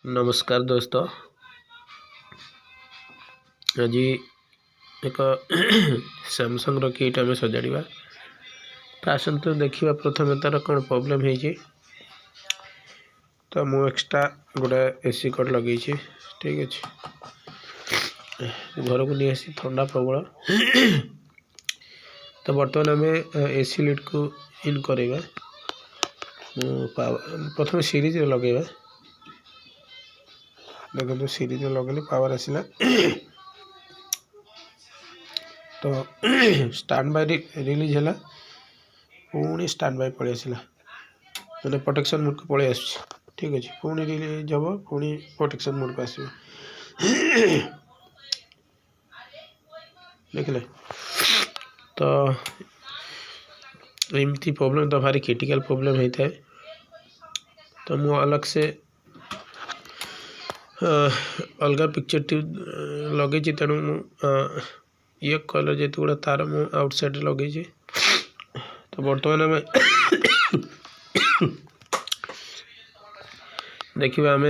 नमस्कार दोस्तों। आज एक सैमसंग किट आम सजाड़ा तो आसतु देखा प्रथम तार कौन प्रोब्लेम है। तो मु एक्सट्रा गोटे एसी कट लगे ठीक अच्छे घर को नहीं आसी थंडा प्रबल। तो बर्तमान आम एसी लिड को इन करवा प्रथम सीरीज लगेगा। देखो सीरीज लगे पावर आसला तो स्टैंड बाय रिलीज है पुणी स्टैंड बाय पलि आसला मैंने प्रोटेक्शन मोड को पलि आस ठीक अच्छे पुणी रिलीज हम पुणी प्रोटेक्शन मोड को आसो देखले। तो एमती प्रॉब्लम तो भारी क्रिटिकल प्रॉब्लम होता है। तो मु अलग से अलग पिक्चर ट्यूब लगे तेणु ये कलर जो गुड़ा तार मु आउटसाइड लगे। तो बर्तमान आम देखा आम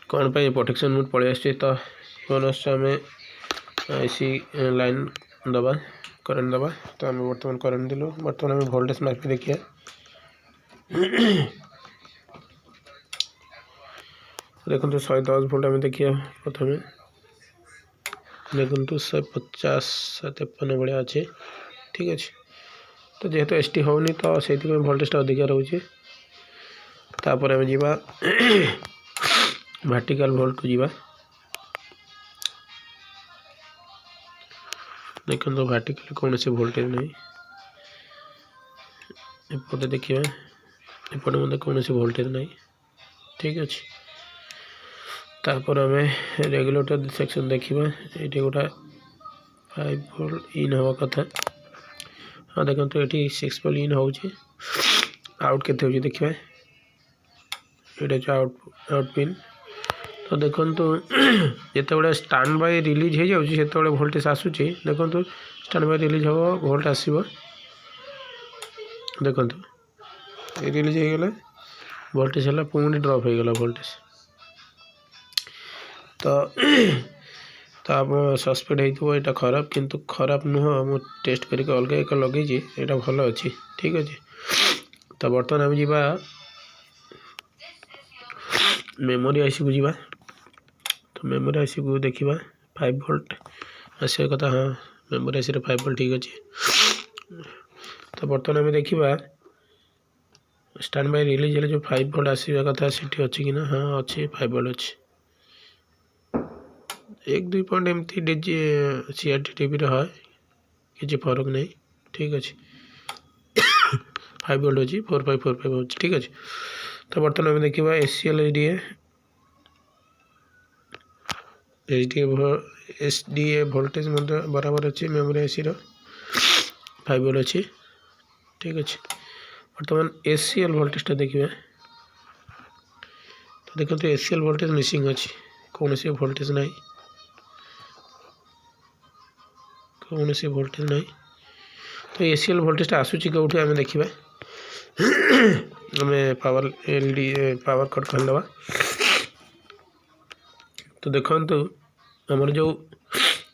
कौन पर प्रोटेक्शन मोड पलि आस। तो आम एसी लाइन दबा करेन्ट दबा। तो आम बर्तमान करेन्ट दिलु बर्तमान आम वोल्टेज मापी देखिए। देखो 110 वोल्ट आम देखिए प्रथम देखो 150-153 भाया अच्छे ठीक अच्छे। तो जेहेतु एसटी होनी तो से वोल्टेज अधिक रोचे। तापर आम जा वर्टिकल वोल्ट को जीवा देखो तो वर्टिकल कौन से वोल्टेज नहीं एपटे देखिए एपटे मतलब कौन से वोल्टेज नहीं ठीक अच्छे। तापर आम रेगुलेटर सेक्शन देखा ये गोटा 5 वोल्ट इन हवा कथा। हाँ देखो तो ये 6 वोल्ट इन हो आउट के देखा ये आउट पिन। तो देखो तो जिते स्टैंड बाय रिलीज हो जाए वोल्टेज आसूँ देखो तो स्टैंड बाय रिलीज हम वोल्ट आसो देखो ये रिलीज हो गला वोल्टेज है पुणी ड्रॉप हो गला वोल्टेज। तो तो आप सस्पेक्ट हो यहाँ खराब किंतु खराब नुह मु टेस्ट करके अलग एक लगे यहाँ भल अच्छी ठीक अच्छे। तो बर्तमान आम जा मेमोरी आईसी को जीवा। तो मेमोरी आईसी को देखा 5 वोल्ट आसा कथा। हाँ मेमोरी आईसी 5 वोल्ट ठीक अच्छे। तो बर्तमान आम देखा स्टैंड बाय रिलीज है जो 5 वोल्ट आसवा कथा सीटी अच्छी कि ना। हाँ अच्छे 5 वोल्ट अच्छे 1-2 पॉइंट एमती डीजी सीआरटी टीवी है किसी फरक नहीं ठीक अच्छे। 5 वोल्ट अच्छी 4545 हो ठीक अच्छे। तो बर्तमान आम देखा एससीएल एसडीए वोल्टेज बराबर अच्छे मेमोरी आईसी 5 वोल्ट अच्छी ठीक अच्छे। बर्तमान एससीएल वोल्टेज देखिए। तो देखो तो एससीएल वोल्टेज मिसिंग अच्छी कौन से वोल्टेज नहीं कौन से वोल्टेज नहीं। तो एससीएल वोल्टेज आसूँ कौटे आम देखा आम पावर एलडी पावर कट करदे। तो देखो तो आमर जो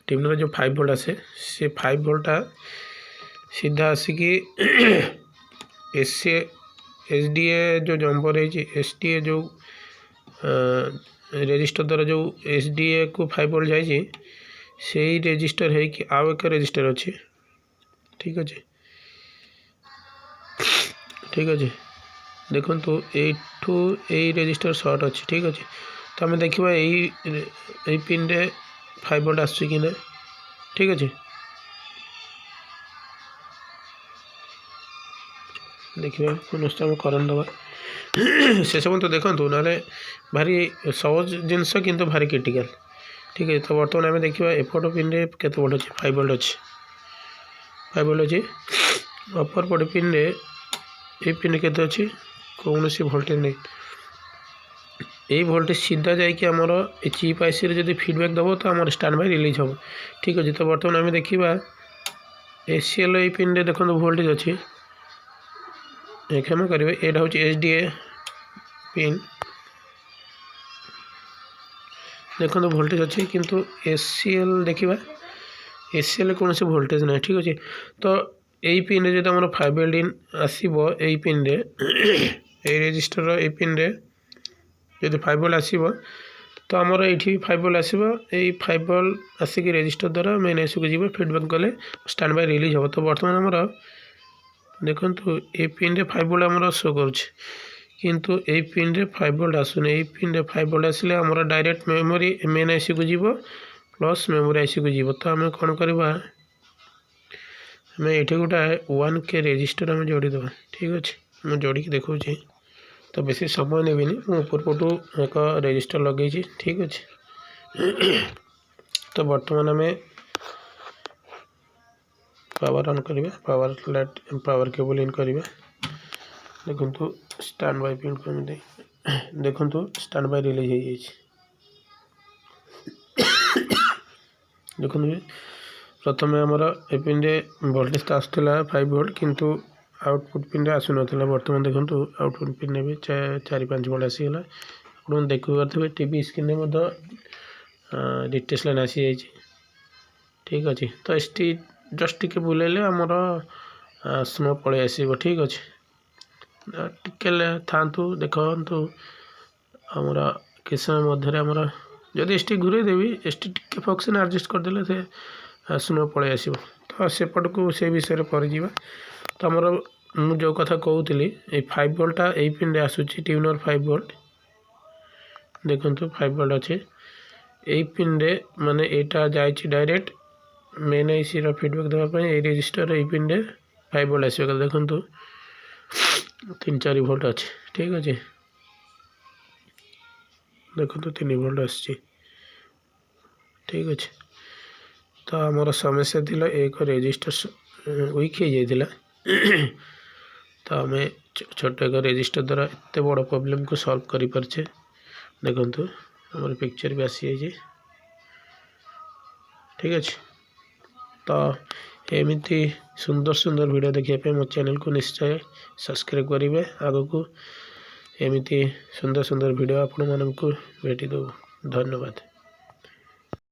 टीम जो 5 वोल्ट आसे से 5 वोल्टा सीधा आसिकी एसडीए जो जम्पर है एसडीए जो रेजिस्टर द्वारा जो एसडीए को 5 वोल्ट जाए से रेजिस्टर है कि आउ एक रेजिस्टर अच्छे ठीक अच्छे ठीक अच्छे। देखो तो यू यही रेजिस्टर सर्ट अच्छे ठीक अच्छे। तो आम देखा यही पिन रे 5 वोल्ट आसुची कि ना ठीक अच्छे। देखिए पुनश्च आम करेन्ट दबा से सब तो देखो ना भारी सहज जिनस किंतु भारी क्रिटिकल ठीक है। तो बर्तमान आम देखा एपट पिन रे केते वोल्ट अच्छे 5 वोल्ट अच्छे 5 वोल्ट अच्छे। अपर पट पिन रे ये पिन केते अच्छे कौन सी वोल्टेज नहीं यही वोल्टेज सीधा जामर चिप आईसी रे फीडबैक दब तो आम स्टैंड बाय रिलीज हम ठीक अच्छे। तो बर्तमान आम देखा एससीएल ये पिन रे देखो वोल्टेज अच्छे क्षमा करेंगे यहाँ हूँ एसडीए पिन देखो वोल्टेज अच्छी किंतु एसीएल देखा एसीएल कौन से वोल्टेज ना ठीक अच्छे। तो यही पिन जो आम 5 वोल्ट इन आसो यही पिन रेजिस्टर ये पिन जो 5 वोल्ट आसो तो आमर ये 5 वोल्ट आसो यही 5 वोल्ट आसिक रेजिस्टर द्वारा मेन आईसी को जीव फीडबैक कले स्टैंड बाय रिलीज हम। तो बर्तमान आमर देखु ये पिन 5 वोल्ट आमर शो करूँ ये पिन 5 वोल्ट आसुनी ये पिन 5 वोल्ट आसिले आमर डायरेक्ट मेमोरी मेन आईसी को जीव प्लस मेमोरी आईसी को जीव। तो आम कौन करवा आम ये गोटे 1K रेजिस्टर आम जोड़ीदेवा ठीक अच्छे मुझे जोड़ी देखा। तो बेसी समय नेबिनी पूर्वटू एक रेजिस्टर लगे ठीक अच्छे। तो बर्तमान आम पावर ऑन करवा पावर लाइट पावर केबल इन करवा देखु स्टैंड बाय पिन को देखु स्टैंड बाय रिलीज हो देखु प्रथम आमर ए पिन वोल्टेज तो आसला 5 वोल्ट किंतु आउटपुट पिन आसु ना बर्तमान देखो आउटपुट पिन भी 4-5 वोल्ट आसीगला आप देखिए टीवी स्क्रीन में डिटेल्स लाइन आसी जाइए ठीक अच्छे। तो एसटी जस्ट टिके बुलेले आमर स्नो पलि आसो ठीक अच्छे टिके था देखु आमर कि समय मध्य आमर जदि एसटी घूरे देवी एसटी टिके फंक्शन एडजस्ट करदे से स्नो पलि आसो। तो सेपट को से विषय पर जा। तो आमर मु जो कथा कहूली ये 5 वोल्टा यही पिन आसूची ट्यूनर 5 वोल्ट देखु 5 वोल्ट अच्छे यही पिन माने यहाँ जाइए डायरेक्ट मेन आईसी फीडबैक देवाई ये रेजिस्टर यही पिन 5 वोल्ट आसो देखु 3-4 वोल्ट अच्छे ठीक अच्छे देखो 3 वोल्ट आसी ठीक अच्छे। तो आमर समस्या थी एक रेजिस्टर वीक हो जाता तो आम छोट एक रेजिस्टर द्वारा एत बड़ प्रॉब्लम को सॉल्व करि परछे देखु आम पिक्चर भी आसी जाइए ठीक अच्छे। तो एमती सुंदर सुंदर वीडियो देखिए मो चैनल को निश्चय सब्सक्राइब करेंगे आग को एमती सुंदर सुंदर वीडियो आपण मानक भेटी देव धन्यवाद।